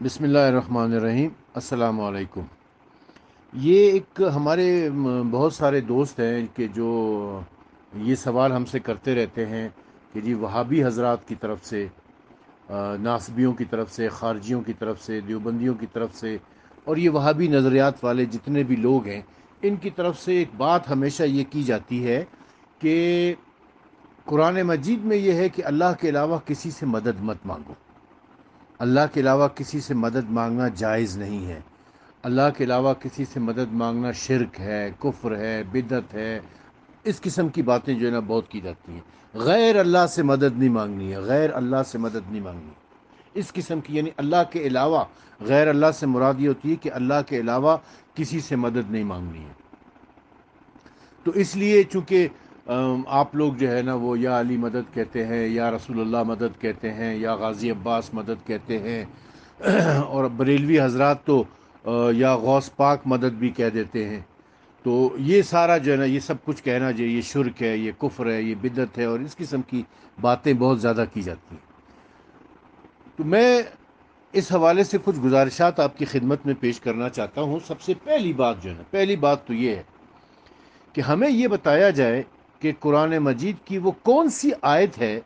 بسم اللہ الرحمن الرحیم۔ السلام علیکم۔ یہ ایک ہمارے بہت سارے دوست ہیں کہ جو یہ سوال ہم سے کرتے رہتے ہیں کہ جی وہابی حضرات کی طرف سے، ناصبیوں کی طرف سے، خارجیوں کی طرف سے، دیوبندیوں کی طرف سے، اور یہ وہابی نظریات والے جتنے بھی لوگ ہیں ان کی طرف سے ایک بات ہمیشہ یہ کی جاتی ہے کہ قرآن مجید میں یہ ہے کہ اللہ کے علاوہ کسی سے مدد مت مانگو، اللہ کے علاوہ کسی سے مدد مانگنا جائز نہیں ہے، اللہ کے علاوہ کسی سے مدد مانگنا شرک ہے، کفر ہے، بدعت ہے۔ اس قسم کی باتیں جو ہے نا بہت کی جاتی ہیں۔ غیر اللہ سے مدد نہیں مانگنی ہے، غیر اللہ سے مدد نہیں مانگنی ہے، اس قسم کی، یعنی اللہ کے علاوہ، غیر اللہ سے مراد یہ ہوتی ہے کہ اللہ کے علاوہ کسی سے مدد نہیں مانگنی ہے۔ تو اس لیے چونکہ آپ لوگ جو ہے نا وہ یا علی مدد کہتے ہیں، یا رسول اللہ مدد کہتے ہیں، یا غازی عباس مدد کہتے ہیں، اور بریلوی حضرات تو یا غوث پاک مدد بھی کہہ دیتے ہیں۔ تو یہ سارا جو ہے نا یہ سب کچھ کہنا جو یہ شرک ہے، یہ کفر ہے، یہ بدعت ہے، اور اس قسم کی باتیں بہت زیادہ کی جاتی ہیں۔ تو میں اس حوالے سے کچھ گزارشات آپ کی خدمت میں پیش کرنا چاہتا ہوں۔ سب سے پہلی بات جو ہے نا، پہلی بات تو یہ ہے کہ ہمیں یہ بتایا جائے کہ قرآن مجید کی وہ کون سی آیت ہے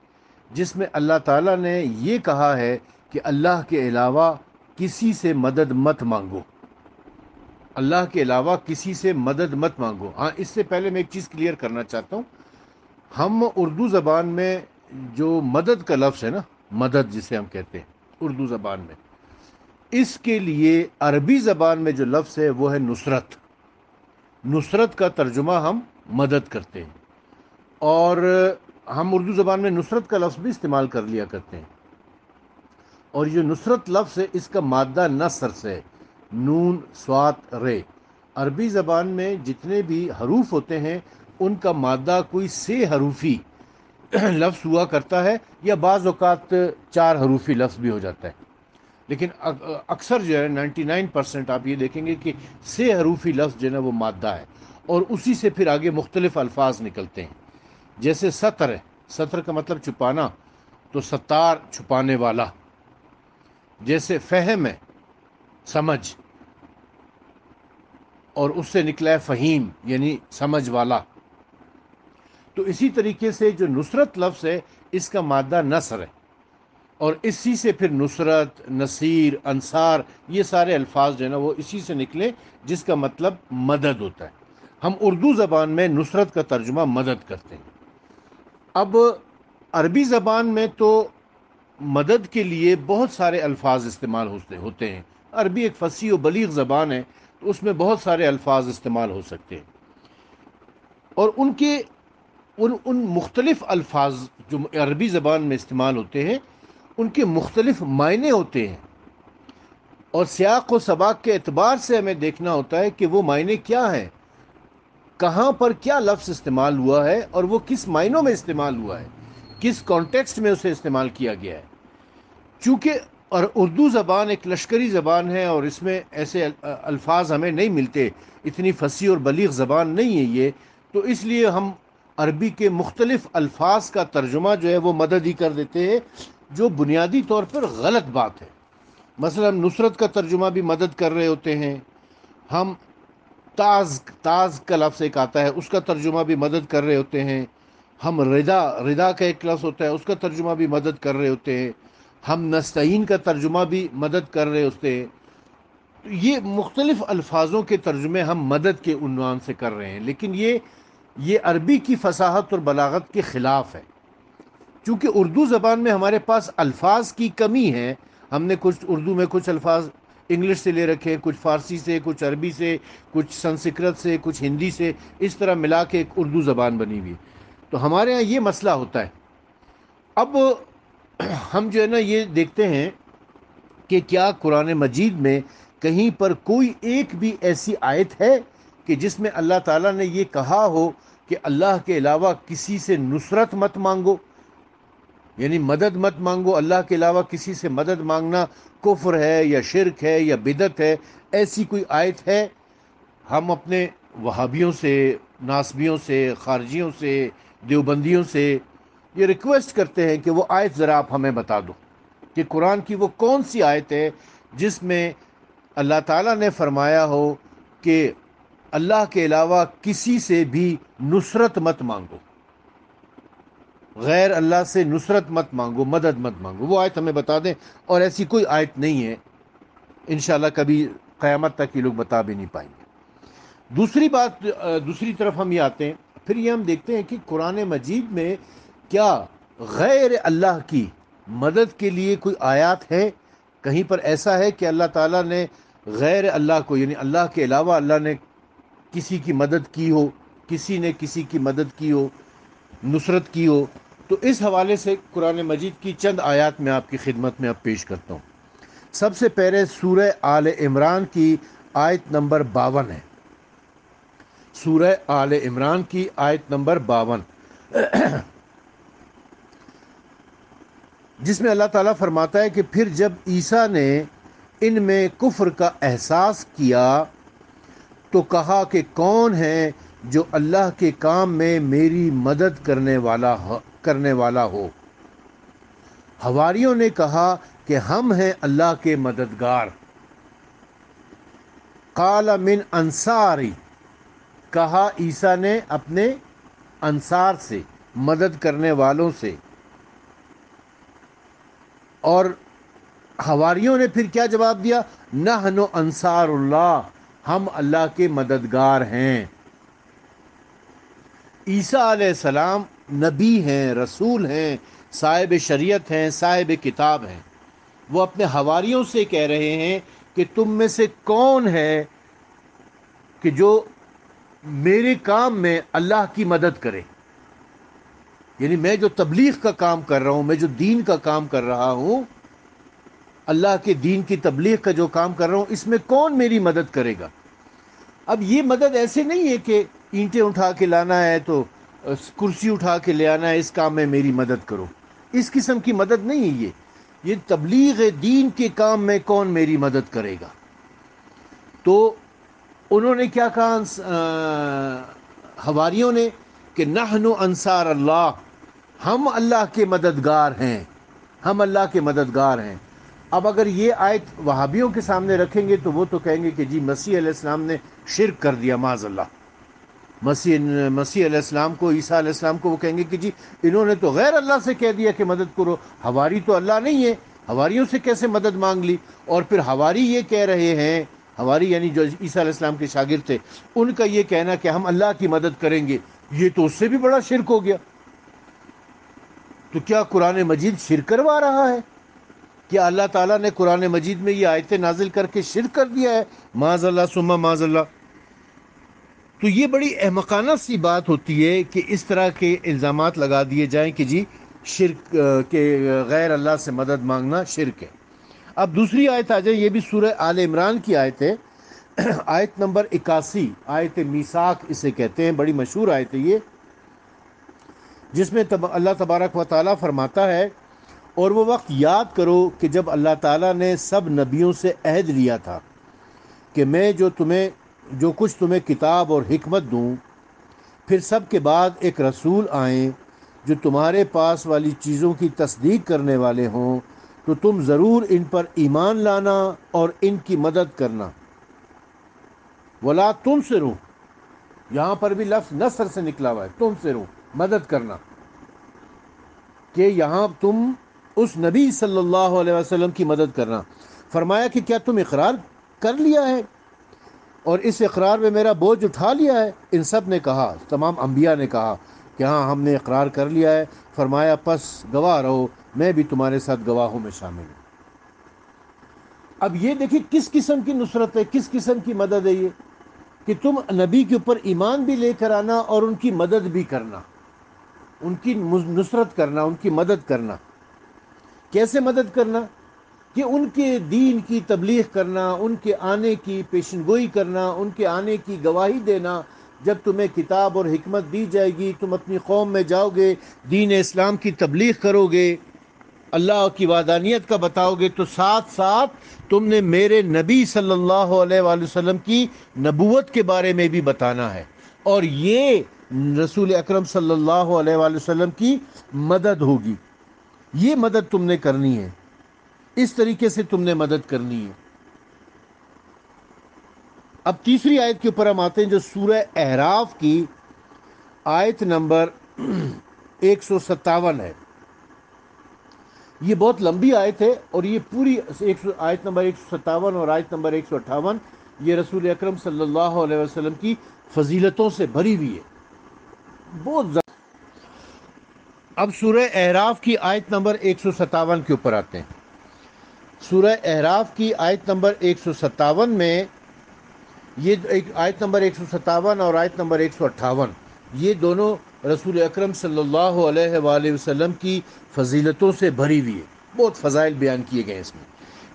جس میں اللہ تعالیٰ نے یہ کہا ہے کہ اللہ کے علاوہ کسی سے مدد مت مانگو، اللہ کے علاوہ کسی سے مدد مت مانگو۔ ہاں، اس سے پہلے میں ایک چیز کلیئر کرنا چاہتا ہوں۔ ہم اردو زبان میں جو مدد کا لفظ ہے نا، مدد جسے ہم کہتے ہیں اردو زبان میں، اس کے لیے عربی زبان میں جو لفظ ہے وہ ہے نصرت۔ نصرت کا ترجمہ ہم مدد کرتے ہیں، اور ہم اردو زبان میں نصرت کا لفظ بھی استعمال کر لیا کرتے ہیں۔ اور یہ نصرت لفظ ہے، اس کا مادہ نصر سے، نون صاد رے۔ عربی زبان میں جتنے بھی حروف ہوتے ہیں ان کا مادہ کوئی سے حروفی لفظ ہوا کرتا ہے، یا بعض اوقات چار حروفی لفظ بھی ہو جاتا ہے، لیکن اکثر جو ہے 99% آپ یہ دیکھیں گے کہ سے حروفی لفظ جو ہے نا وہ مادہ ہے، اور اسی سے پھر آگے مختلف الفاظ نکلتے ہیں۔ جیسے سطر ہے، سطر کا مطلب چھپانا، تو ستار چھپانے والا۔ جیسے فہم ہے، سمجھ، اور اس سے نکلا ہے فہیم یعنی سمجھ والا۔ تو اسی طریقے سے جو نصرت لفظ ہے اس کا مادہ نصر ہے، اور اسی سے پھر نصرت، نصیر، انصار، یہ سارے الفاظ جو ہے نا وہ اسی سے نکلے، جس کا مطلب مدد ہوتا ہے۔ ہم اردو زبان میں نصرت کا ترجمہ مدد کرتے ہیں۔ اب عربی زبان میں تو مدد کے لیے بہت سارے الفاظ استعمال ہوتے ہیں۔ عربی ایک فصیح و بلیغ زبان ہے، تو اس میں بہت سارے الفاظ استعمال ہو سکتے ہیں، اور ان مختلف الفاظ جو عربی زبان میں استعمال ہوتے ہیں ان کے مختلف معنی ہوتے ہیں، اور سیاق و سباق کے اعتبار سے ہمیں دیکھنا ہوتا ہے کہ وہ معنی کیا ہیں، کہاں پر کیا لفظ استعمال ہوا ہے، اور وہ کس معنوں میں استعمال ہوا ہے، کس کانٹیکسٹ میں اسے استعمال کیا گیا ہے۔ چونکہ اور اردو زبان ایک لشکری زبان ہے، اور اس میں ایسے الفاظ ہمیں نہیں ملتے، اتنی فصیح اور بلیغ زبان نہیں ہے یہ، تو اس لیے ہم عربی کے مختلف الفاظ کا ترجمہ جو ہے وہ مدد ہی کر دیتے ہیں، جو بنیادی طور پر غلط بات ہے۔ مثلا ہم نصرت کا ترجمہ بھی مدد کر رہے ہوتے ہیں، ہم تاز کا لفظ ایک آتا ہے اس کا ترجمہ بھی مدد کر رہے ہوتے ہیں، ہم ردا کا ایک لفظ ہوتا ہے اس کا ترجمہ بھی مدد کر رہے ہوتے ہیں، ہم نستعین کا ترجمہ بھی مدد کر رہے ہوتے ہیں۔ تو یہ مختلف الفاظوں کے ترجمے ہم مدد کے عنوان سے کر رہے ہیں، لیکن یہ عربی کی فصاحت اور بلاغت کے خلاف ہے۔ چونکہ اردو زبان میں ہمارے پاس الفاظ کی کمی ہے، ہم نے کچھ اردو میں کچھ الفاظ انگلش سے لے رکھے ہیں، کچھ فارسی سے، کچھ عربی سے، کچھ سنسکرت سے، کچھ ہندی سے، اس طرح ملا کے ایک اردو زبان بنی ہوئی ہے۔ تو ہمارے ہاں یہ مسئلہ ہوتا ہے۔ اب ہم جو ہے نا یہ دیکھتے ہیں کہ کیا قرآن مجید میں کہیں پر کوئی ایک بھی ایسی آیت ہے کہ جس میں اللہ تعالیٰ نے یہ کہا ہو کہ اللہ کے علاوہ کسی سے نصرت مت مانگو، یعنی مدد مت مانگو، اللہ کے علاوہ کسی سے مدد مانگنا کفر ہے یا شرک ہے یا بدعت ہے، ایسی کوئی آیت ہے؟ ہم اپنے وہابیوں سے، ناصبیوں سے، خارجیوں سے، دیوبندیوں سے یہ ریکویسٹ کرتے ہیں کہ وہ آیت ذرا آپ ہمیں بتا دو کہ قرآن کی وہ کون سی آیت ہے جس میں اللہ تعالیٰ نے فرمایا ہو کہ اللہ کے علاوہ کسی سے بھی نصرت مت مانگو، غیر اللہ سے نصرت مت مانگو، مدد مت مانگو. وہ آیت ہمیں بتا دیں، اور ایسی کوئی آیت نہیں ہے انشاءاللہ کبھی قیامت تک یہ لوگ بتا بھی نہیں پائیں گے. دوسری بات، دوسری طرف ہم یہ آتے ہیں، پھر یہ ہم دیکھتے ہیں کہ قرآن مجید میں کیا غیر اللہ کی مدد کے لیے کوئی آیات ہے؟ کہیں پر ایسا ہے کہ اللہ تعالیٰ نے غیر اللہ کو، یعنی اللہ کے علاوہ اللہ نے کسی کی مدد کی ہو، کسی نے کسی کی مدد کی ہو، نصرت کی ہو؟ تو اس حوالے سے قرآن مجید کی چند آیات میں آپ کی خدمت میں اب پیش کرتا ہوں. سب سے پہلے سورہ آل عمران کی آیت نمبر 52 ہے. سورہ آل عمران کی آیت نمبر 52، جس میں اللہ تعالیٰ فرماتا ہے کہ پھر جب عیسیٰ نے ان میں کفر کا احساس کیا تو کہا کہ کون ہے جو اللہ کے کام میں میری مدد کرنے والا ہو؟ حواریوں نے کہا کہ ہم ہیں اللہ کے مددگار. قال من انصاری، کہا عیسیٰ نے اپنے انصار سے، مدد کرنے والوں سے. اور حواریوں نے پھر کیا جواب دیا؟ نحن انصار اللہ، ہم اللہ کے مددگار ہیں. عیسیٰ علیہ السلام نبی ہیں، رسول ہیں، صاحب شریعت ہیں، صاحب کتاب ہیں. وہ اپنے حواریوں سے کہہ رہے ہیں کہ تم میں سے کون ہے کہ جو میرے کام میں اللہ کی مدد کرے، یعنی میں جو تبلیغ کا کام کر رہا ہوں، میں جو دین کا کام کر رہا ہوں، اللہ کے دین کی تبلیغ کا جو کام کر رہا ہوں، اس میں کون میری مدد کرے گا؟ اب یہ مدد ایسے نہیں ہے کہ اینٹیں اٹھا کے لانا ہے تو کرسی اٹھا کے لے آنا ہے، اس کام میں میری مدد کرو. اس قسم کی مدد نہیں ہے یہ تبلیغ دین کے کام میں کون میری مدد کرے گا؟ تو انہوں نے کیا کہا حواریوں نے کہ نحن انصار اللہ، ہم اللہ کے مددگار ہیں، ہم اللہ کے مددگار ہیں. اب اگر یہ آیت وہابیوں کے سامنے رکھیں گے تو وہ تو کہیں گے کہ جی مسیح علیہ السلام نے شرک کر دیا، معاذ اللہ. مسیح علیہ السلام کو، عیسیٰ علیہ السلام کو وہ کہیں گے کہ جی انہوں نے تو غیر اللہ سے کہہ دیا کہ مدد کرو، حواری تو اللہ نہیں ہے، حواریوں سے کیسے مدد مانگ لی؟ اور پھر حواری یہ کہہ رہے ہیں، حواری یعنی جو عیسیٰ علیہ السلام کے شاگرد تھے، ان کا یہ کہنا کہ ہم اللہ کی مدد کریں گے، یہ تو اس سے بھی بڑا شرک ہو گیا. تو کیا قرآن مجید شرک کروا رہا ہے؟ کیا اللہ تعالیٰ نے قرآن مجید میں یہ آیتیں نازل کر کے شرک کر دیا ہے؟ معاذ اللہ ثم معاذ اللہ. تو یہ بڑی احمقانہ سی بات ہوتی ہے کہ اس طرح کے الزامات لگا دیے جائیں کہ جی شرک کے غیر اللہ سے مدد مانگنا شرک ہے. اب دوسری آیت آ جائے، یہ بھی سورہ آل عمران کی آیت ہے، آیت نمبر 81، آیت میثاق اسے کہتے ہیں، بڑی مشہور آیت ہے یہ، جس میں اللہ تبارک و تعالیٰ فرماتا ہے اور وہ وقت یاد کرو کہ جب اللہ تعالیٰ نے سب نبیوں سے عہد لیا تھا کہ میں جو کچھ تمہیں کتاب اور حکمت دوں، پھر سب کے بعد ایک رسول آئیں جو تمہارے پاس والی چیزوں کی تصدیق کرنے والے ہوں، تو تم ضرور ان پر ایمان لانا اور ان کی مدد کرنا. ولا تنصروا، یہاں پر بھی لفظ نصر سے نکلا ہوا ہے، تنصروا مدد کرنا، کہ یہاں تم اس نبی صلی اللہ علیہ وسلم کی مدد کرنا. فرمایا کہ کیا تم اقرار کر لیا ہے اور اس اقرار میں میرا بوجھ اٹھا لیا ہے؟ ان سب نے کہا، تمام انبیاء نے کہا کہ ہاں ہم نے اقرار کر لیا ہے. فرمایا پس گواہ رہو، میں بھی تمہارے ساتھ گواہوں میں شامل ہوں. اب یہ دیکھیں کس قسم کی نصرت ہے، کس قسم کی مدد ہے یہ، کہ تم نبی کے اوپر ایمان بھی لے کر آنا اور ان کی مدد بھی کرنا، ان کی نصرت کرنا، ان کی مدد کرنا. کیسے مدد کرنا؟ کہ ان کے دین کی تبلیغ کرنا، ان کے آنے کی پیشن گوئی کرنا، ان کے آنے کی گواہی دینا. جب تمہیں کتاب اور حکمت دی جائے گی، تم اپنی قوم میں جاؤ گے، دین اسلام کی تبلیغ کرو گے، اللہ کی وحدانیت کا بتاؤ گے، تو ساتھ ساتھ تم نے میرے نبی صلی اللہ علیہ وآلہ وسلم کی نبوت کے بارے میں بھی بتانا ہے، اور یہ رسول اکرم صلی اللہ علیہ وآلہ وسلم کی مدد ہوگی. یہ مدد تم نے کرنی ہے، اس طریقے سے تم نے مدد کرنی ہے. اب تیسری آیت کے اوپر ہم آتے ہیں جو سورہ اعراف کی آیت نمبر 157 ہے. یہ بہت لمبی آیت ہے اور یہ پوری آیت نمبر 157 اور آیت نمبر 158 یہ رسول اکرم صلی اللہ علیہ وسلم کی فضیلتوں سے بھری ہوئی ہے، بہت زیادہ. اب سورہ اعراف کی آیت نمبر 157 کے اوپر آتے ہیں. سورہ اعراف کی آیت نمبر 157 میں یہ آیت نمبر 157 اور آیت نمبر 158 یہ دونوں رسول اکرم صلی اللہ علیہ وآلہ وسلم کی فضیلتوں سے بھری ہوئی ہے، بہت فضائل بیان کیے گئے ہیں اس میں.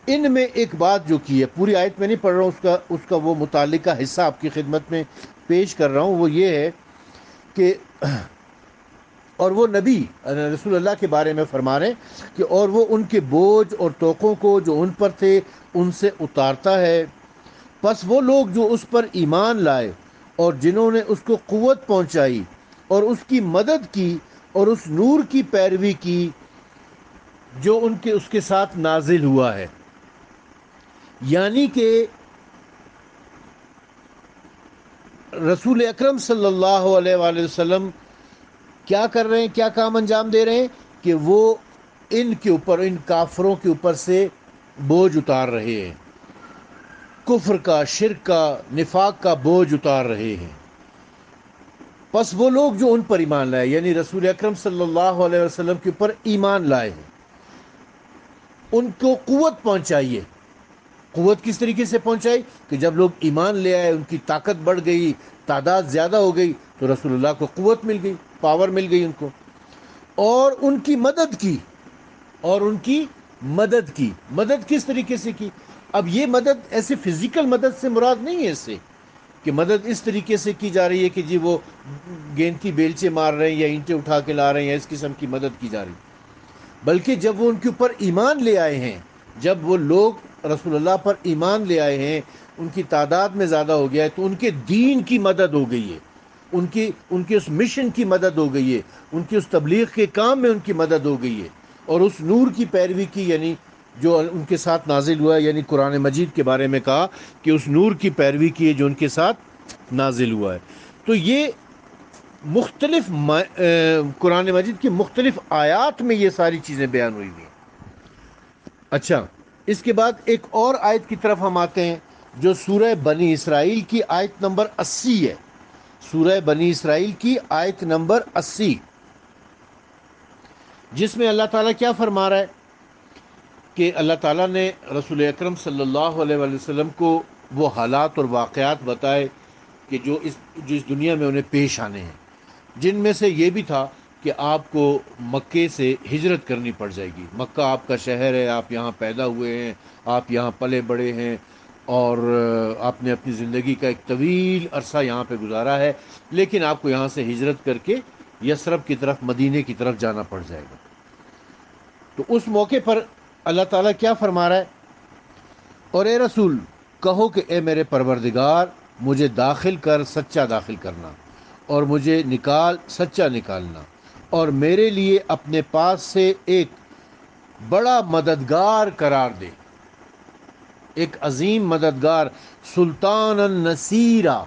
ان میں ایک بات جو کی ہے، پوری آیت میں نہیں پڑھ رہا ہوں، اس کا وہ متعلقہ حصہ آپ کی خدمت میں پیش کر رہا ہوں. وہ یہ ہے کہ اور وہ نبی رسول اللہ کے بارے میں فرما رہے ہیں کہ اور وہ ان کے بوجھ اور توقوں کو جو ان پر تھے ان سے اتارتا ہے. پس وہ لوگ جو اس پر ایمان لائے اور جنہوں نے اس کو قوت پہنچائی اور اس کی مدد کی اور اس نور کی پیروی کی جو اس کے ساتھ نازل ہوا ہے. یعنی کہ رسول اکرم صلی اللہ علیہ وآلہ وسلم کیا کر رہے ہیں، کیا کام انجام دے رہے ہیں کہ وہ ان کے اوپر، ان کافروں کے اوپر سے بوجھ اتار رہے ہیں، کفر کا، شرک کا، نفاق کا بوجھ اتار رہے ہیں. پس وہ لوگ جو ان پر ایمان لائے، یعنی رسول اکرم صلی اللہ علیہ وسلم کے اوپر ایمان لائے ہیں، ان کو قوت پہنچائیے. قوت کس طریقے سے پہنچائی کہ جب لوگ ایمان لے آئے، ان کی طاقت بڑھ گئی، تعداد زیادہ ہو گئی، تو رسول اللہ کو قوت مل گئی، پاور مل گئی ان کو. اور ان کی مدد کی، اور ان کی مدد کی. مدد کس طریقے سے کی؟ اب یہ مدد ایسے فزیکل مدد سے مراد نہیں ہے، اس سے کہ مدد اس طریقے سے کی جا رہی ہے کہ جی وہ گیند کی بیلچے مار رہے ہیں یا اینٹیں اٹھا کے لا رہے ہیں، یا اس قسم کی مدد کی جا رہی ہے. بلکہ جب وہ ان کے اوپر ایمان لے آئے ہیں، جب وہ لوگ رسول اللہ پر ایمان لے آئے ہیں، ان کی تعداد میں زیادہ ہو گیا ہے، تو ان کے دین کی مدد ہو گئی ہے، ان کے اس مشن کی مدد ہو گئی ہے، ان کی اس تبلیغ کے کام میں ان کی مدد ہو گئی ہے، اور اس نور کی پیروی کی، یعنی جو ان کے ساتھ نازل ہوا ہے، یعنی قرآن مجید کے بارے میں کہا کہ اس نور کی پیروی کی ہے جو ان کے ساتھ نازل ہوا ہے. تو یہ مختلف قرآن مجید کی مختلف آیات میں یہ ساری چیزیں بیان ہوئی ہیں. اچھا، اس کے بعد ایک اور آیت کی طرف ہم آتے ہیں جو سورہ بنی اسرائیل کی آیت نمبر 80 ہے. سورہ بنی اسرائیل کی آیت نمبر 80، جس میں اللہ تعالیٰ کیا فرما رہا ہے کہ اللہ تعالیٰ نے رسول اکرم صلی اللہ علیہ وآلہ وسلم کو وہ حالات اور واقعات بتائے کہ جو اس دنیا میں انہیں پیش آنے ہیں، جن میں سے یہ بھی تھا کہ آپ کو مکے سے ہجرت کرنی پڑ جائے گی. مکہ آپ کا شہر ہے، آپ یہاں پیدا ہوئے ہیں، آپ یہاں پلے بڑے ہیں، اور آپ نے اپنی زندگی کا ایک طویل عرصہ یہاں پہ گزارا ہے، لیکن آپ کو یہاں سے ہجرت کر کے یثرب کی طرف، مدینے کی طرف جانا پڑ جائے گا. تو اس موقع پر اللہ تعالیٰ کیا فرما رہا ہے؟ اور اے رسول کہو کہ اے میرے پروردگار، مجھے داخل کر، سچا داخل کرنا، اور مجھے نکال، سچا نکالنا، اور میرے لیے اپنے پاس سے ایک بڑا مددگار قرار دے، ایک عظیم مددگار، سلطان النصیرہ،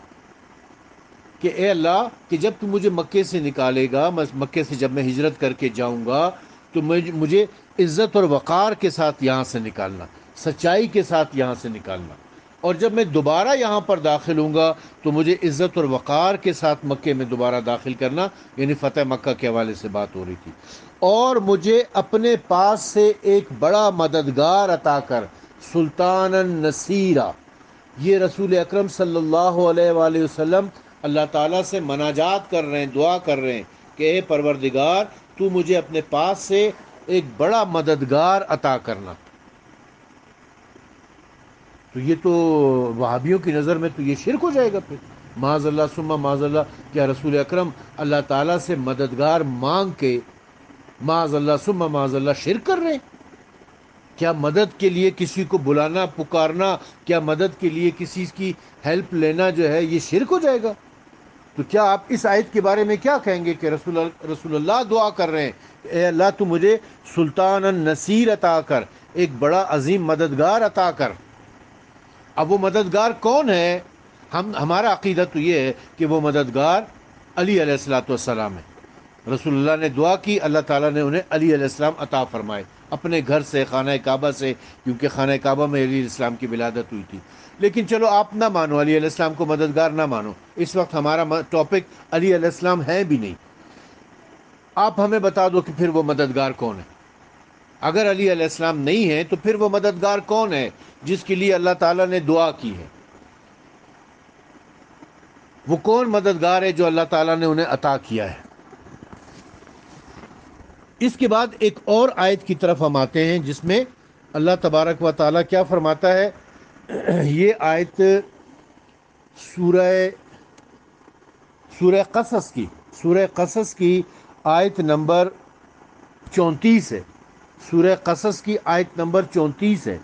کہ اے اللہ کہ جب تو مجھے مکے سے نکالے گا، مکے سے جب میں ہجرت کر کے جاؤں گا، تو مجھے عزت اور وقار کے ساتھ یہاں سے نکالنا، سچائی کے ساتھ یہاں سے نکالنا. اور جب میں دوبارہ یہاں پر داخل ہوں گا تو مجھے عزت اور وقار کے ساتھ مکے میں دوبارہ داخل کرنا، یعنی فتح مکہ کے حوالے سے بات ہو رہی تھی. اور مجھے اپنے پاس سے ایک بڑا مددگار عطا کر، سلطان النصیرہ. یہ رسول اکرم صلی اللہ علیہ وآلہ وسلم اللہ تعالیٰ سے مناجات کر رہے ہیں، دعا کر رہے ہیں کہ اے پروردگار تو مجھے اپنے پاس سے ایک بڑا مددگار عطا کرنا. تو یہ تو وہابیوں کی نظر میں تو یہ شرک ہو جائے گا. پھر معاذ اللہ ثم معاذ اللہ، کیا رسول اکرم اللہ تعالیٰ سے مددگار مانگ کے معاذ اللہ ثم معاذ اللہ شرک کر رہے ہیں؟ کیا مدد کے لیے کسی کو بلانا، پکارنا، کیا مدد کے لیے کسی کی ہیلپ لینا جو ہے یہ شرک ہو جائے گا؟ تو کیا آپ اس آیت کے بارے میں کیا کہیں گے کہ رسول اللہ دعا کر رہے ہیں اے اللہ تو مجھے سلطان النصیر عطا کر، ایک بڑا عظیم مددگار عطا کر. اب وہ مددگار کون ہے؟ ہمارا عقیدہ تو یہ ہے کہ وہ مددگار علی علیہ الصلوۃ والسلام ہے. رسول اللہ نے دعا کی، اللہ تعالیٰ نے انہیں علی علیہ السلام عطا فرمائے اپنے گھر سے، خانہ کعبہ سے، کیونکہ خانہ کعبہ میں علی علیہ السلام کی ولادت ہوئی تھی. لیکن چلو آپ نہ مانو، علی علیہ السلام کو مددگار نہ مانو، اس وقت ہمارا ٹاپک علی علیہ السلام ہے بھی نہیں. آپ ہمیں بتا دو کہ پھر وہ مددگار کون ہے. اگر علی علیہ السلام نہیں ہے تو پھر وہ مددگار کون ہے جس کے لیے اللہ تعالیٰ نے دعا کی ہے؟ وہ کون مددگار ہے جو اللہ تعالیٰ نے انہیں عطا کیا ہے؟ اس کے بعد ایک اور آیت کی طرف ہم آتے ہیں جس میں اللہ تبارک و تعالیٰ کیا فرماتا ہے. یہ آیت سورہ قصص کی آیت نمبر 34 ہے. سورہ قصص کی آیت نمبر 34 ہے،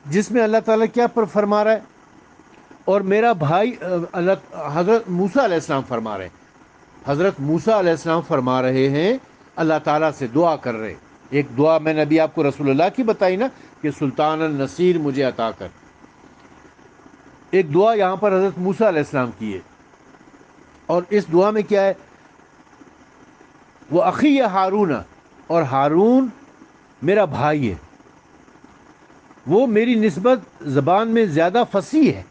جس میں اللہ تعالیٰ کیا فرما رہا ہے؟ اور میرا بھائی حضرت موسیٰ علیہ السلام فرما رہے ہیں، حضرت موسیٰ علیہ السلام فرما رہے ہیں، اللہ تعالیٰ سے دعا کر رہے. ایک دعا میں نے ابھی آپ کو رسول اللہ کی بتائی نا کہ سلطان النصیر مجھے عطا کر. ایک دعا یہاں پر حضرت موسیٰ علیہ السلام کی ہے، اور اس دعا میں کیا ہے؟ وہ اخی ہارون، اور ہارون میرا بھائی ہے، وہ میری نسبت زبان میں زیادہ فصیح ہے،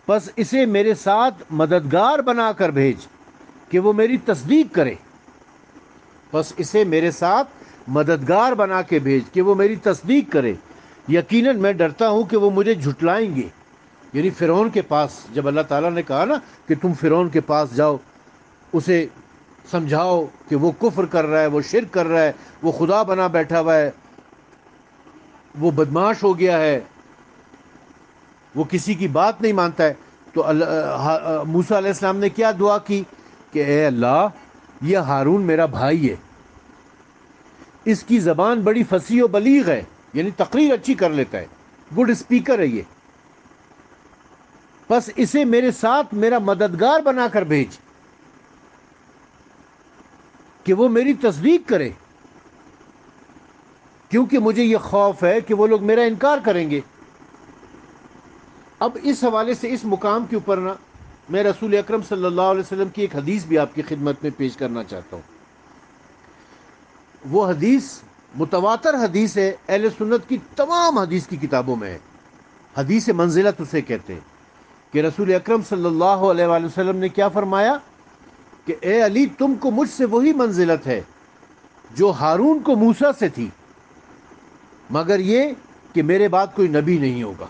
بس اسے میرے ساتھ مددگار بنا کر بھیج کہ وہ میری تصدیق کرے. بس اسے میرے ساتھ مددگار بنا کے بھیج کہ وہ میری تصدیق کرے. یقیناً میں ڈرتا ہوں کہ وہ مجھے جھٹلائیں گے. یعنی فرعون کے پاس جب اللہ تعالیٰ نے کہا نا کہ تم فرعون کے پاس جاؤ، اسے سمجھاؤ کہ وہ کفر کر رہا ہے، وہ شرک کر رہا ہے، وہ خدا بنا بیٹھا ہوا ہے، وہ بدماش ہو گیا ہے، وہ کسی کی بات نہیں مانتا ہے. تو موسیٰ علیہ السلام نے کیا دعا کی کہ اے اللہ، یہ ہارون میرا بھائی ہے، اس کی زبان بڑی فصیح و بلیغ ہے، یعنی تقریر اچھی کر لیتا ہے، گڈ اسپیکر ہے یہ، بس اسے میرے ساتھ میرا مددگار بنا کر بھیج کہ وہ میری تصدیق کرے، کیونکہ مجھے یہ خوف ہے کہ وہ لوگ میرا انکار کریں گے. اب اس حوالے سے اس مقام کے اوپر نا میں رسول اکرم صلی اللہ علیہ وسلم کی ایک حدیث بھی آپ کی خدمت میں پیش کرنا چاہتا ہوں. وہ حدیث متواتر حدیث ہے، اہل سنت کی تمام حدیث کی کتابوں میں ہے. حدیث منزلت اسے کہتے ہیں کہ رسول اکرم صلی اللہ علیہ وآلہ وسلم نے کیا فرمایا کہ اے علی، تم کو مجھ سے وہی منزلت ہے جو ہارون کو موسیٰ سے تھی، مگر یہ کہ میرے بعد کوئی نبی نہیں ہوگا.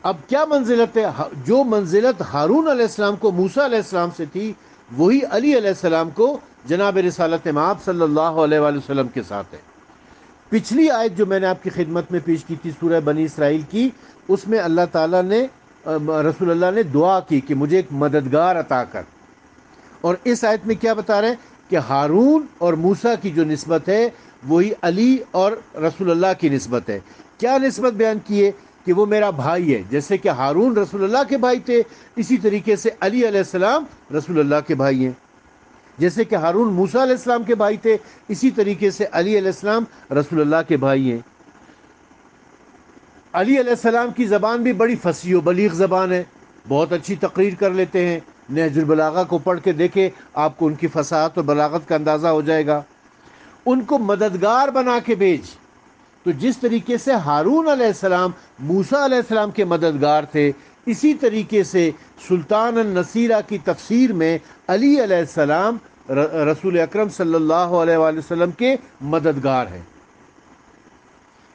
اب کیا منزلت ہے؟ جو منزلت ہارون علیہ السلام کو موسیٰ علیہ السلام سے تھی، وہی علی علیہ السلام کو جناب رسالت مآب صلی اللہ علیہ وآلہ وسلم کے ساتھ ہے. پچھلی آیت جو میں نے آپ کی خدمت میں پیش کی تھی سورہ بنی اسرائیل کی، اس میں اللہ تعالیٰ نے رسول اللہ نے دعا کی کہ مجھے ایک مددگار عطا کر. اور اس آیت میں کیا بتا رہے ہیں کہ ہارون اور موسیٰ کی جو نسبت ہے وہی علی اور رسول اللہ کی نسبت ہے. کیا نسبت بیان کی ہے؟ کہ وہ میرا بھائی ہے. جیسے کہ ہارون رسول اللہ کے بھائی تھے، اسی طریقے سے علی علیہ السلام رسول اللہ کے بھائی ہیں. جیسے کہ ہارون موسیٰ علیہ السلام کے بھائی تھے، اسی طریقے سے علی علیہ السلام رسول اللہ کے بھائی ہیں. علی علیہ السلام کی زبان بھی بڑی فصیح و بلیغ زبان ہے، بہت اچھی تقریر کر لیتے ہیں. نہج البلاغہ کو پڑھ کے دیکھیں، آپ کو ان کی فصاحت اور بلاغت کا اندازہ ہو جائے گا. ان کو مددگار بنا کے بھیج. تو جس طریقے سے ہارون علیہ السلام موسیٰ علیہ السلام کے مددگار تھے، اسی طریقے سے سلطان النصیرہ کی تفسیر میں علی علیہ السلام رسول اکرم صلی اللہ علیہ وآلہ وسلم کے مددگار ہیں.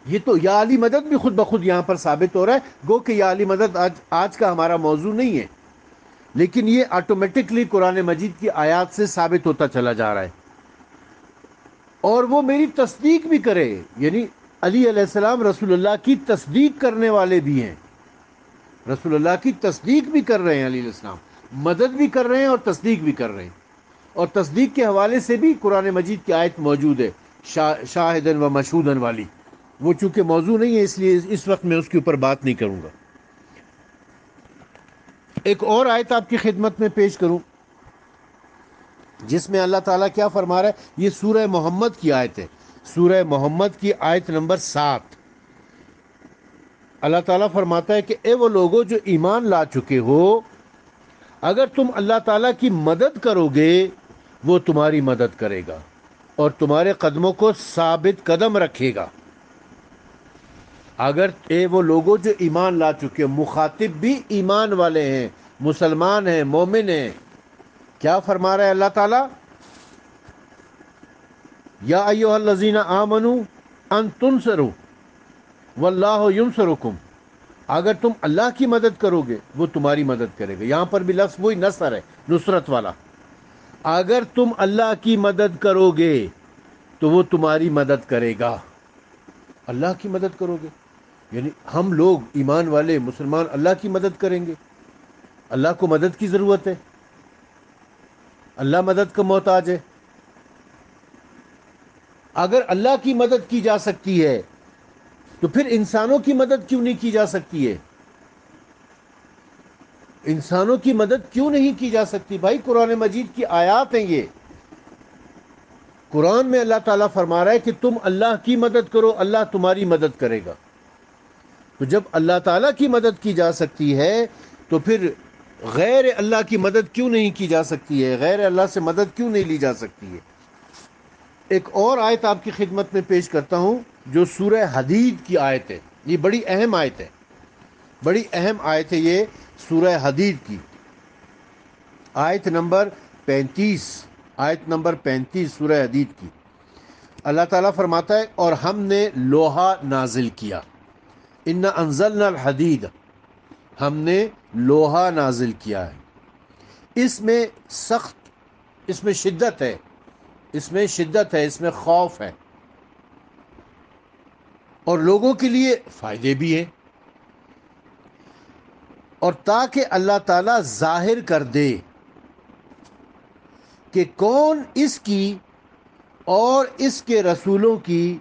یہ تو یا علی مدد بھی خود بخود یہاں پر ثابت ہو رہا ہے، گو کہ یا علی مدد آج کا ہمارا موضوع نہیں ہے، لیکن یہ آٹومیٹکلی قرآن مجید کی آیات سے ثابت ہوتا چلا جا رہا ہے. اور وہ میری تصدیق بھی کرے، یعنی علی علیہ السلام رسول اللہ کی تصدیق کرنے والے بھی ہیں. رسول اللہ کی تصدیق بھی کر رہے ہیں علی علیہ السلام، مدد بھی کر رہے ہیں اور تصدیق بھی کر رہے ہیں. اور تصدیق کے حوالے سے بھی قرآن مجید کی آیت موجود ہے، شاہدن و مشہودن والی. وہ چونکہ موضوع نہیں ہے، اس لیے اس وقت میں اس کے اوپر بات نہیں کروں گا. ایک اور آیت آپ کی خدمت میں پیش کروں جس میں اللہ تعالیٰ کیا فرما رہا ہے. یہ سورہ محمد کی آیت ہے، سورہ محمد کی آیت نمبر 7. اللہ تعالیٰ فرماتا ہے کہ اے وہ لوگوں جو ایمان لا چکے ہو، اگر تم اللہ تعالیٰ کی مدد کرو گے وہ تمہاری مدد کرے گا اور تمہارے قدموں کو ثابت قدم رکھے گا۔ اگر اے وہ لوگوں جو ایمان لا چکے ہو، مخاطب بھی ایمان والے ہیں، مسلمان ہیں، مومن ہیں۔ کیا فرما رہا ہے اللہ تعالیٰ؟ یا ایھا الذین آمنوا ان تنصروا واللہ ینصرکم، اگر تم اللہ کی مدد کرو گے وہ تمہاری مدد کرے گا۔ یہاں پر بھی لفظ وہی نصر ہے، نصرت والا۔ اگر تم اللہ کی مدد کرو گے تو وہ تمہاری مدد کرے گا۔ اللہ کی مدد کرو گے یعنی ہم لوگ ایمان والے مسلمان اللہ کی مدد کریں گے۔ اللہ کو مدد کی ضرورت ہے، اللہ مدد کا محتاج ہے۔ اگر اللہ کی مدد کی جا سکتی ہے تو پھر انسانوں کی مدد کیوں نہیں کی جا سکتی ہے؟ انسانوں کی مدد کیوں نہیں کی جا سکتی؟ بھائی قرآن مجید کی آیات ہیں یہ۔ قرآن میں اللہ تعالیٰ فرما رہا ہے کہ تم اللہ کی مدد کرو، اللہ تمہاری مدد کرے گا۔ تو جب اللہ تعالیٰ کی مدد کی جا سکتی ہے تو پھر غیر اللہ کی مدد کیوں نہیں کی جا سکتی ہے؟ غیر اللہ سے مدد کیوں نہیں لی جا سکتی ہے؟ ایک اور آیت آپ کی خدمت میں پیش کرتا ہوں جو سورہ حدید کی آیت ہے۔ یہ بڑی اہم آیت ہے، بڑی اہم آیت ہے یہ سورہ حدید کی، آیت نمبر 35، آیت نمبر 35 سورہ حدید کی۔ اللہ تعالیٰ فرماتا ہے اور ہم نے لوہا نازل کیا، انا انزلنا الحدید، ہم نے لوہا نازل کیا ہے۔ اس میں سخت، اس میں شدت ہے، اس میں شدت ہے، اس میں خوف ہے، اور لوگوں کے لیے فائدے بھی ہیں، اور تاکہ اللہ تعالیٰ ظاہر کر دے کہ کون اس کی اور اس کے رسولوں کی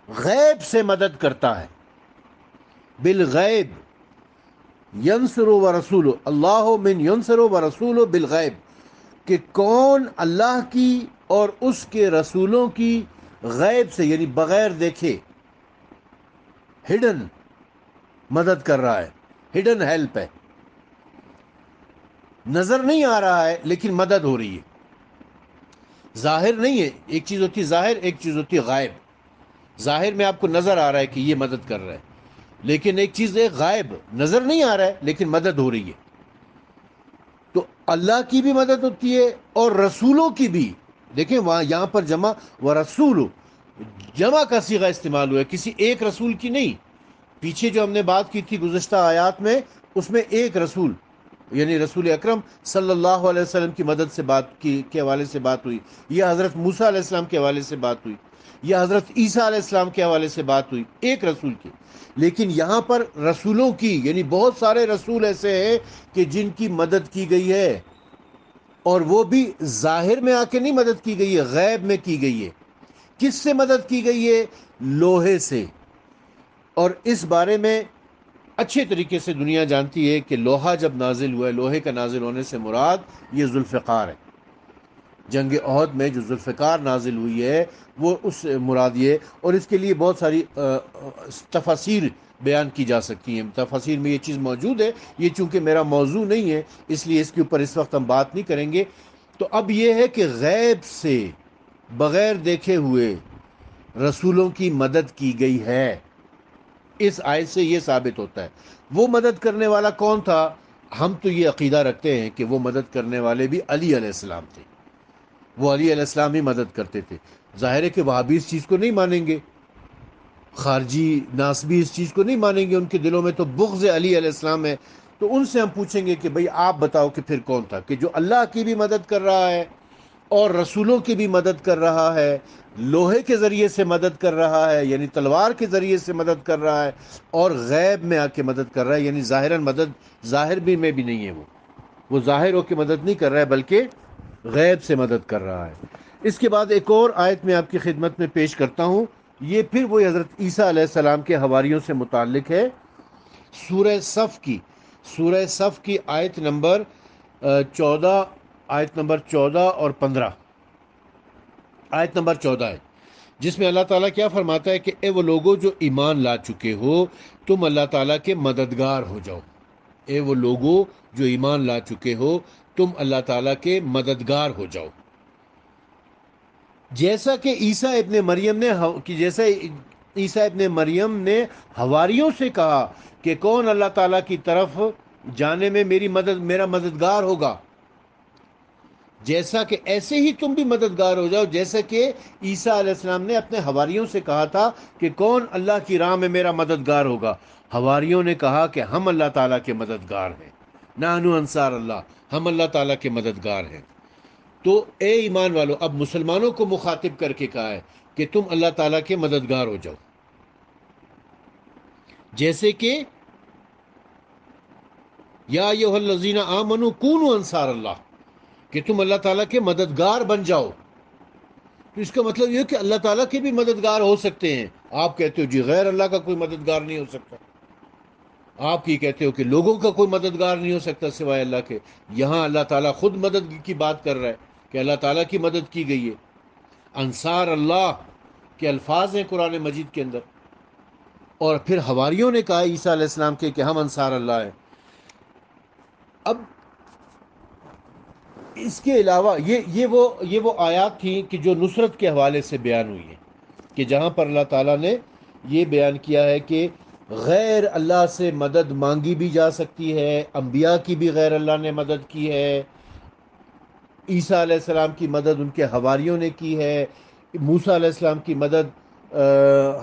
غیب سے مدد کرتا ہے۔ بالغیب ینصر و رسول اللہ من ینصر و رسول بالغیب، کہ کون اللہ کی اور اس کے رسولوں کی غیب سے یعنی بغیر دیکھے، ہڈن مدد کر رہا ہے، ہڈن ہیلپ ہے، نظر نہیں آ رہا ہے لیکن مدد ہو رہی ہے۔ ظاہر نہیں ہے، ایک چیز ہوتی ہے ظاہر، ایک چیز ہوتی ہے غائب۔ ظاہر میں آپ کو نظر آ رہا ہے کہ یہ مدد کر رہا ہے، لیکن ایک چیز ہے غائب، نظر نہیں آ رہا ہے لیکن مدد ہو رہی ہے۔ تو اللہ کی بھی مدد ہوتی ہے اور رسولوں کی بھی۔ دیکھیں وہاں یہاں پر جمع و رسول، جمع کا صیغہ استعمال ہوا ہے، کسی ایک رسول کی نہیں۔ پیچھے جو ہم نے بات کی تھی گزشتہ آیات میں، اس میں ایک رسول یعنی رسول اکرم صلی اللہ علیہ وسلم کی مدد سے بات کی کے حوالے سے بات ہوئی، یا حضرت موسیٰ علیہ السلام کے حوالے سے بات ہوئی، یا حضرت عیسیٰ علیہ السلام کے حوالے سے بات ہوئی، ایک رسول کی۔ لیکن یہاں پر رسولوں کی یعنی بہت سارے رسول ایسے ہیں کہ جن کی مدد کی گئی ہے، اور وہ بھی ظاہر میں آ کے نہیں مدد کی گئی ہے، غیب میں کی گئی ہے۔ کس سے مدد کی گئی ہے؟ لوہے سے۔ اور اس بارے میں اچھے طریقے سے دنیا جانتی ہے کہ لوہا جب نازل ہوا ہے، لوہے کا نازل ہونے سے مراد یہ ذوالفقار ہے۔ جنگ احد میں جو ذوالفقار نازل ہوئی ہے وہ اس مراد یہ، اور اس کے لیے بہت ساری تفاسیر بیان کی جا سکتی ہیں۔ تفاسیر میں یہ چیز موجود ہے، یہ چونکہ میرا موضوع نہیں ہے اس لیے اس کے اوپر اس وقت ہم بات نہیں کریں گے۔ تو اب یہ ہے کہ غیب سے بغیر دیکھے ہوئے رسولوں کی مدد کی گئی ہے۔ اس آیت سے یہ ثابت ہوتا ہے۔ وہ مدد کرنے والا کون تھا؟ ہم تو یہ عقیدہ رکھتے ہیں کہ وہ مدد کرنے والے بھی علی علیہ السلام تھے، وہ علی علیہ السلام ہی مدد کرتے تھے۔ ظاہر ہے کہ وہابی اس چیز کو نہیں مانیں گے، خارجی ناسبی اس چیز کو نہیں مانیں گے، ان کے دلوں میں تو بغض علی علیہ السلام ہے۔ تو ان سے ہم پوچھیں گے کہ بھئی آپ بتاؤ کہ پھر کون تھا کہ جو اللہ کی بھی مدد کر رہا ہے اور رسولوں کی بھی مدد کر رہا ہے، لوہے کے ذریعے سے مدد کر رہا ہے یعنی تلوار کے ذریعے سے مدد کر رہا ہے، اور غیب میں آ کے مدد کر رہا ہے یعنی ظاہراً مدد، ظاہر بھی میں بھی نہیں ہے، وہ ظاہر ہو کے مدد نہیں کر رہا ہے بلکہ غیب سے مدد کر رہا ہے۔ اس کے بعد ایک اور آیت میں آپ کی خدمت میں پیش کرتا ہوں، یہ پھر وہی حضرت عیسیٰ علیہ السلام کے حواریوں سے متعلق ہے، سورہ صف کی آیت نمبر 14 اور 15۔ آیت نمبر 14 ہے، جس میں اللہ تعالیٰ کیا فرماتا ہے کہ اے وہ لوگوں جو ایمان لا چکے ہو تم اللہ تعالیٰ کے مددگار ہو جاؤ. اے وہ لوگوں جو ایمان لا چکے ہو تم اللہ تعالیٰ کے مددگار ہو جاؤ. جیسا کہ عیسیٰ ابن مریم نے حواریوں سے کہا کہ کون اللہ تعالیٰ کی طرف جانے میں میرا مددگار ہوگا، جیسا کہ ایسے ہی تم بھی مددگار ہو جاؤ. جیسا کہ عیسیٰ علیہ السلام نے اپنے حواریوں سے کہا تھا کہ کون اللہ کی راہ میں میرا مددگار ہوگا. حواریوں نے کہا کہ ہم اللہ تعالیٰ کے مددگار ہیں، نحن انصار اللہ، ہم اللہ تعالیٰ کے مددگار ہیں. تو اے ایمان والو، اب مسلمانوں کو مخاطب کر کے کہا ہے کہ تم اللہ تعالیٰ کے مددگار ہو جاؤ. جیسے کہ یا ایھا الذین آمنوا کونوا انصار اللہ، کہ تم اللہ تعالیٰ کے مددگار بن جاؤ. تو اس کا مطلب یہ کہ اللہ تعالیٰ کے بھی مددگار ہو سکتے ہیں. آپ کہتے ہو جی غیر اللہ کا کوئی مددگار نہیں ہو سکتا، آپ یہ کہتے ہو کہ لوگوں کا کوئی مددگار نہیں ہو سکتا سوائے اللہ کے. یہاں اللہ تعالیٰ خود مدد کی بات کر رہا ہے کہ اللہ تعالیٰ کی مدد کی گئی ہے. انصار اللہ کے الفاظ ہیں قرآن مجید کے اندر. اور پھر حواریوں نے کہا عیسیٰ علیہ السلام کے کہ ہم انصار اللہ ہیں. اب اس کے علاوہ یہ وہ آیات تھیں کہ جو نصرت کے حوالے سے بیان ہوئی ہیں، کہ جہاں پر اللہ تعالیٰ نے یہ بیان کیا ہے کہ غیر اللہ سے مدد مانگی بھی جا سکتی ہے. انبیاء کی بھی غیر اللہ نے مدد کی ہے. عیسیٰ علیہ السلام کی مدد ان کے حواریوں نے کی ہے. موسیٰ علیہ السلام کی مدد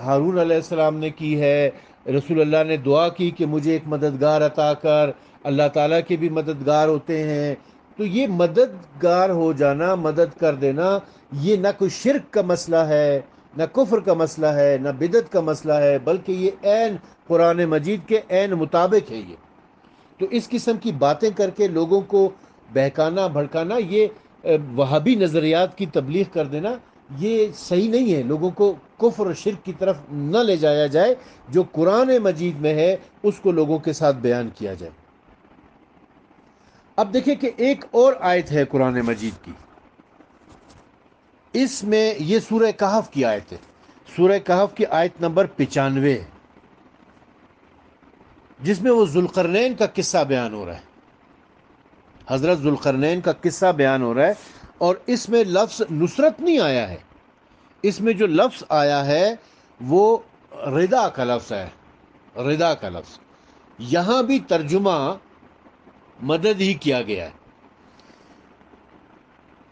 ہارون علیہ السلام نے کی ہے. رسول اللہ نے دعا کی کہ مجھے ایک مددگار عطا کر. اللہ تعالیٰ کے بھی مددگار ہوتے ہیں. تو یہ مددگار ہو جانا، مدد کر دینا، یہ نہ کوئی شرک کا مسئلہ ہے، نہ کفر کا مسئلہ ہے، نہ بدعت کا مسئلہ ہے، بلکہ یہ عین قرآن مجید کے عین مطابق ہے. یہ تو اس قسم کی باتیں کر کے لوگوں کو بہکانا بھڑکانا، یہ وہابی نظریات کی تبلیغ کر دینا، یہ صحیح نہیں ہے. لوگوں کو کفر اور شرک کی طرف نہ لے جایا جائے. جو قرآن مجید میں ہے اس کو لوگوں کے ساتھ بیان کیا جائے. اب دیکھیں کہ ایک اور آیت ہے قرآن مجید کی، اس میں یہ سورہ کہف کی آیت ہے. سورہ کہف کی آیت نمبر 95 ہے، جس میں وہ ذوالقرنین کا قصہ بیان ہو رہا ہے. حضرت ذوالقرنین کا قصہ بیان ہو رہا ہے، اور اس میں لفظ نصرت نہیں آیا ہے. اس میں جو لفظ آیا ہے وہ ردا کا لفظ ہے. ردا کا لفظ یہاں بھی ترجمہ مدد ہی کیا گیا ہے.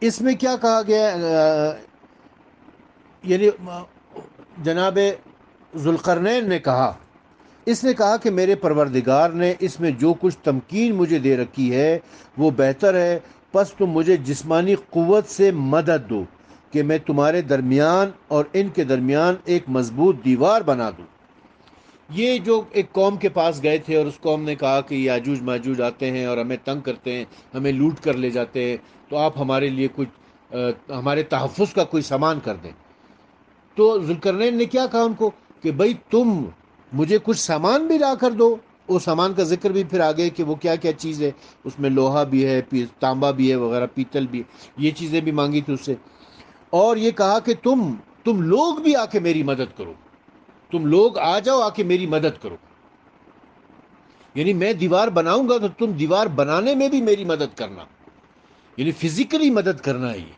اس میں کیا کہا گیا ہے؟ یعنی جناب ذوالقرنین نے کہا، اس نے کہا کہ میرے پروردگار نے اس میں جو کچھ تمکین مجھے دے رکھی ہے وہ بہتر ہے، پس تم مجھے جسمانی قوت سے مدد دو کہ میں تمہارے درمیان اور ان کے درمیان ایک مضبوط دیوار بنا دوں. یہ جو ایک قوم کے پاس گئے تھے اور اس قوم نے کہا کہ یاجوج ماجوج آتے ہیں اور ہمیں تنگ کرتے ہیں، ہمیں لوٹ کر لے جاتے ہیں، تو آپ ہمارے لیے کچھ ہمارے تحفظ کا کوئی سامان کر دیں. تو ذوالقرنین نے کیا کہا ان کو کہ بھائی تم مجھے کچھ سامان بھی لا کر دو. وہ سامان کا ذکر بھی پھر آگے کہ وہ کیا کیا چیز ہے. اس میں لوہا بھی ہے، تانبا بھی ہے وغیرہ، پیتل بھی ہے. یہ چیزیں بھی مانگی تھی اس سے. اور یہ کہا کہ تم لوگ بھی آ کے میری مدد کرو، تم لوگ آ جاؤ، آ کے میری مدد کرو. یعنی میں دیوار بناؤں گا تو تم دیوار بنانے میں بھی میری مدد کرنا، یعنی فزیکلی مدد کرنا ہے یہ.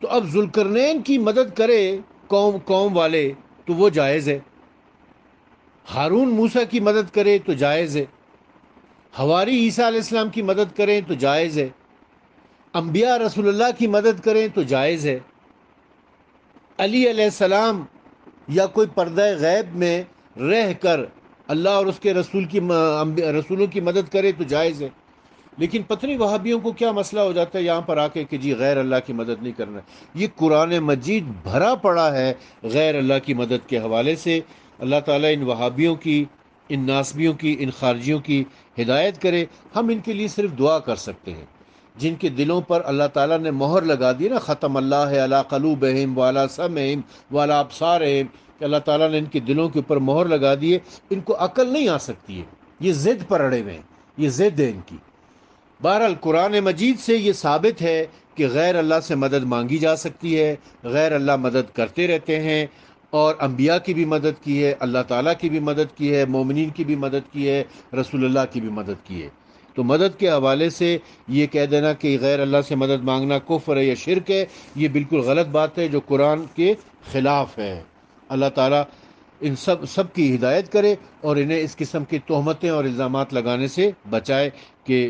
تو اب ذوالقرنین کی مدد کرے قوم والے تو وہ جائز ہے. ہارون موسیٰ کی مدد کرے تو جائز ہے. حواری عیسیٰ علیہ السلام کی مدد کریں تو جائز ہے. انبیاء رسول اللہ کی مدد کریں تو جائز ہے. علی علیہ السلام یا کوئی پردہ غیب میں رہ کر اللہ اور اس کے رسولوں کی مدد کرے تو جائز ہے. لیکن پتہ نہیں وہابیوں کو کیا مسئلہ ہو جاتا ہے یہاں پر آ کے کہ جی غیر اللہ کی مدد نہیں کرنا. یہ قرآن مجید بھرا پڑا ہے غیر اللہ کی مدد کے حوالے سے. اللہ تعالیٰ ان وہابیوں کی، ان ناسبیوں کی، ان خارجیوں کی ہدایت کرے. ہم ان کے لیے صرف دعا کر سکتے ہیں. جن کے دلوں پر اللہ تعالیٰ نے مہر لگا دی نا، ختم اللہ علی قلوبہم وعلی سمعہم وعلی ابصارہم، کہ اللہ تعالیٰ نے ان کے دلوں کے اوپر مہر لگا دی ہے. ان کو عقل نہیں آ سکتی ہے، یہ ضد پر اڑے ہوئے ہیں، یہ ضد ہے ان کی. بہرحال قرآن مجید سے یہ ثابت ہے کہ غیر اللہ سے مدد مانگی جا سکتی ہے، غیر اللہ مدد کرتے رہتے ہیں، اور انبیاء کی بھی مدد کی ہے، اللہ تعالیٰ کی بھی مدد کی ہے، مومنین کی بھی مدد کی ہے، رسول اللہ کی بھی مدد کی ہے۔ تو مدد کے حوالے سے یہ کہہ دینا کہ غیر اللہ سے مدد مانگنا کفر ہے یا شرک ہے، یہ بالکل غلط بات ہے جو قرآن کے خلاف ہے۔ اللہ تعالیٰ ان سب کی ہدایت کرے اور انہیں اس قسم کی تہمتیں اور الزامات لگانے سے بچائے کہ